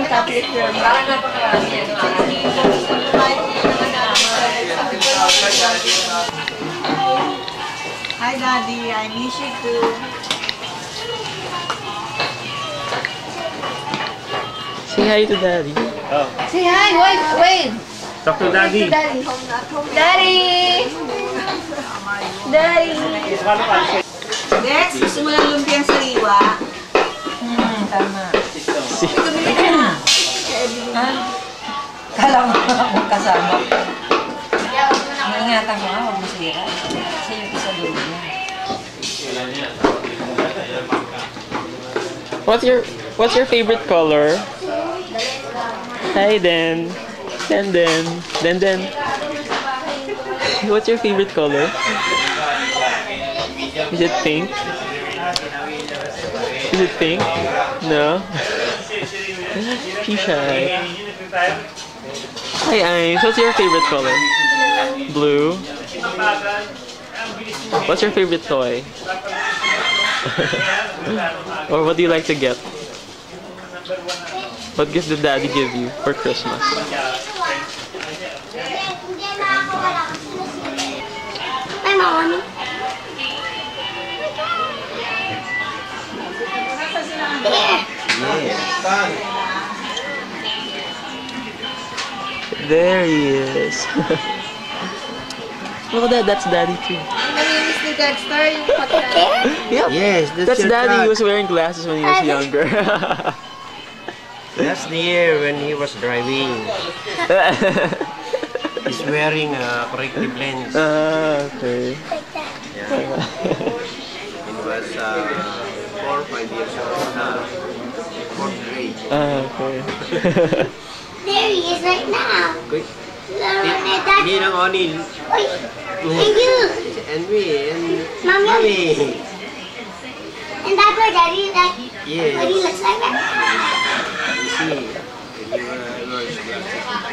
Catholic girl. Parang napakarami. Hi, Daddy. I miss you too. Say hi to Daddy. Oh. Say hi. Wait. Talk to Daddy. Daddy. Daddy. Next, gusto mo lang lumpiang sariwa. Tama. Kala mo akong kasama. Ingatan mo huwag mo sira. Kasi yung isa doon niya. What's your favorite color? Hi, Den. Den. What's your favorite color? Is it pink? Is it pink? No? She's shy. Hi, Imes. What's your favorite color? Blue. What's your favorite toy? Or what do you like to get? What gift did Daddy give you for Christmas? Hi, Mom. There he is. Look at that, that's Daddy too. Nalinis ni Dexter yung pagkain. Yep. Yes, That's Daddy. He was wearing glasses when he was younger. That's the year when he was driving. He's wearing corrective lens. Okay. Yeah. It was 4 or 5 years old. 4th grade. Okay. There he is right now. Quick. Dad. Hindi ng Onin. Wait. And you. And me. And Mommy. And that's what Daddy like. Yes. What he looks like. You see, when you were glasses before.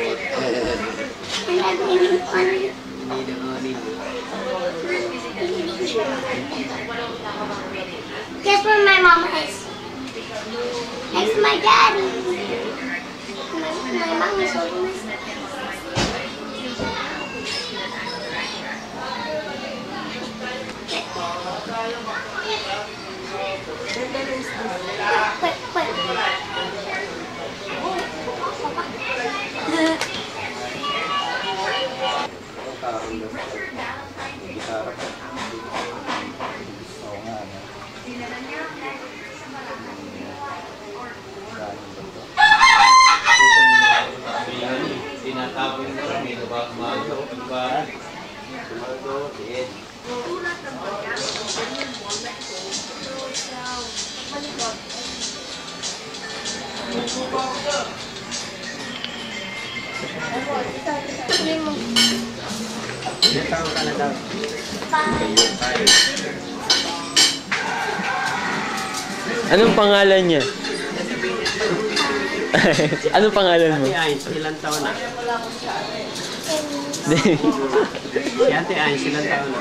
And I'm going on. Hindi ng Onin. Guess where my mama is? Next to my daddy. My mom is holding this. Tinatapon mo kami na ba kumago? Kumago, diet. Ilan taon ka na daw? Anong pangalan niya? Anong pangalan mo? Ate Ains, ilan taon na? Si Ate Ains, ilan taon na?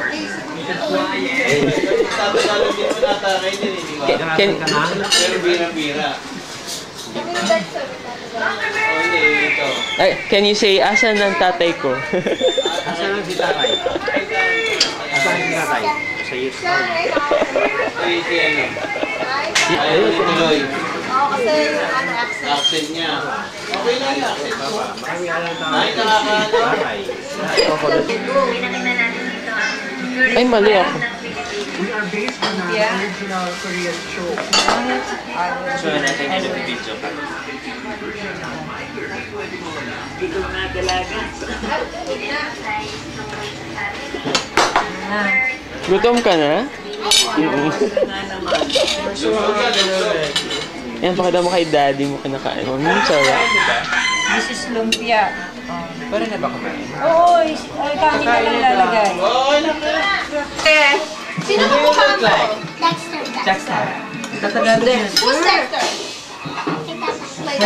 Can you say, asan ang tatay ko? Asan ang si tatay? Asan ang si tatay? Sa youth farm. Oo, kasi yung accent. Accent niya. Okay lang yung accent mo. Marami alam tao. Ay, Tatay. Ay, mali ako. We are based on an original Korean show. So, natin yung video. Dito mga dalaga. Gutom ka na? Yan, pakita mo kay Daddy mo kinakain mo. Sarap. This is lumpia. Pero na ba kumain? Oo, kanin na lang lalagay. Sino ka kumama? Dexter. Jackson. Who's Dexter? May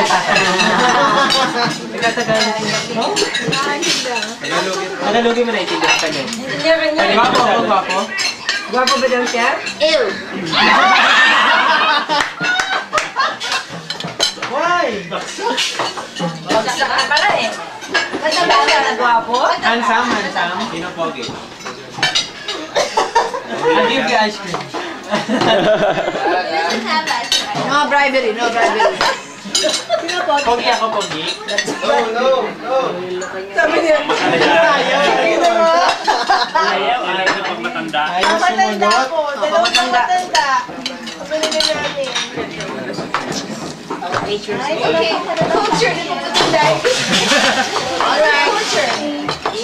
Tagalogin mo na itindihan ka din. kanya. Gwapo ako, gwapo. Gwapo ba daw siya? Ew. Why? Bagsak ka pala eh. Ba't ang bata na gwapo? Handsome. Sino pogi? I'll give you ice cream. No bribery, no bribery. Pogi ako, pogi. Sabi niya, Ayaw na pag matanda. matanda po. Dalawang matanda. Okay. Culture. Alright.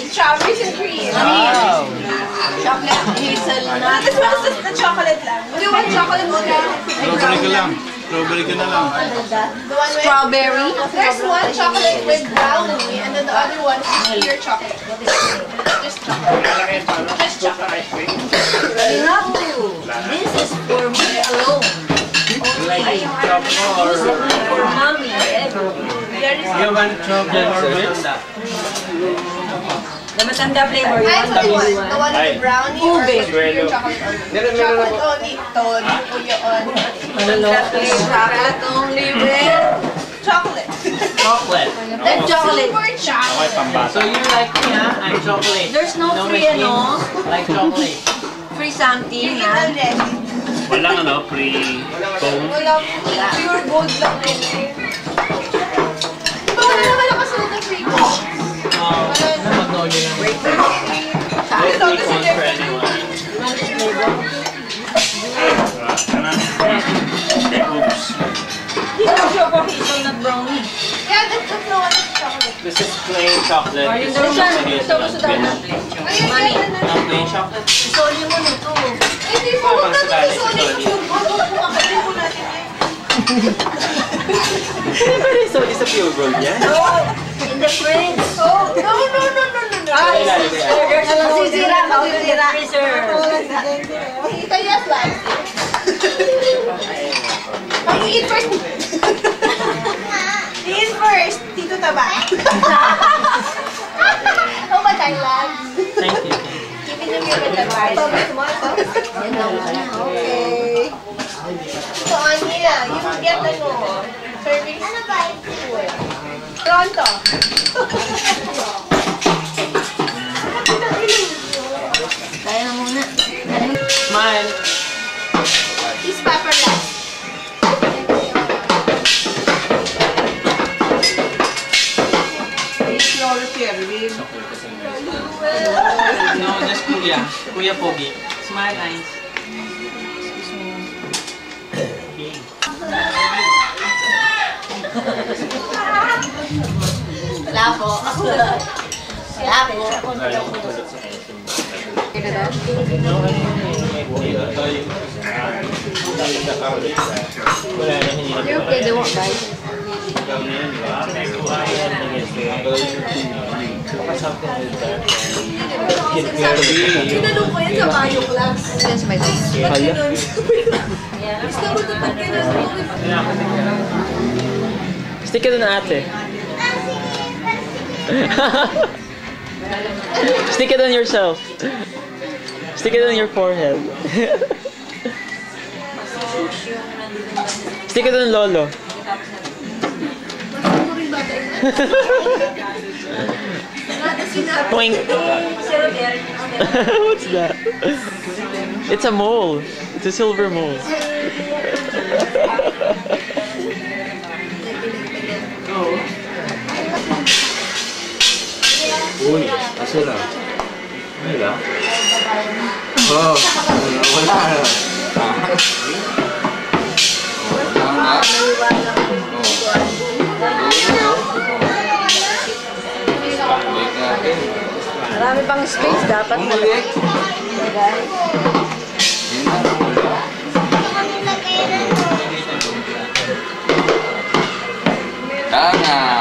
Strawberries and cream. Wow. Chocolate, hazelnut. This one is the chocolate lang. Do you want chocolate or Strawberry ka lang. Strawberry ka na lang. strawberry? There's one chocolate with brownie, and then the other one is pure chocolate. Just chocolate. Just chocolate. No, this is for me alone. Like chocolate For mommy. You want chocolate or matanda? The matanda flavor. You want The one with the brownie or with pure chocolate? Chocolate only. Told you yun. chocolate only with Chocolate. Chocolate. then chocolate. Super chocolate. Pambata. So you like me, huh? I'm chocolate. There's no free machine. ano, Like chocolate. free something. And then, Walang free cone. wala pure gold lang din eh. Diba wala naman nakasunod na free gold? Magnolia lang. No free cone for anyone. Oops. Hazelnut brownie. Yeah, that's the one with chocolate. This is plain chocolate. This is Mami, Plain chocolate. isoli mo nito. Hindi po, huwag natin isolate yung gold. Makakabili po natin yan. So, isa pure gold yan? In the fridge. Oh, no. Masisira, masisira. Kita niya slice. Mag-eat first. Eat first. Tito Taba. Oh, ba Thailand? Thank you. Keeping them here with the rice. Okay. So, Anya, you will get serving food. Pronto. Kaya na muna. Smile. Is paperless. No, just Kuya. Kuya Pogi. Smile, eyes. Wala po. Wala po. You're okay, they won't bite. Tinanong ko yan sa bio class. Yes, my God. Ba't ganun? Gusto ko na pag ganun. Stick ka doon ate. Stick it on yourself. Stick it on your forehead. Stick it on lolo. Poink. What's that? It's a mole. It's a silver mole. Uy, asa lang? Wala? Oh, wala. Marami pang space dapat. Bumalik. Tanga.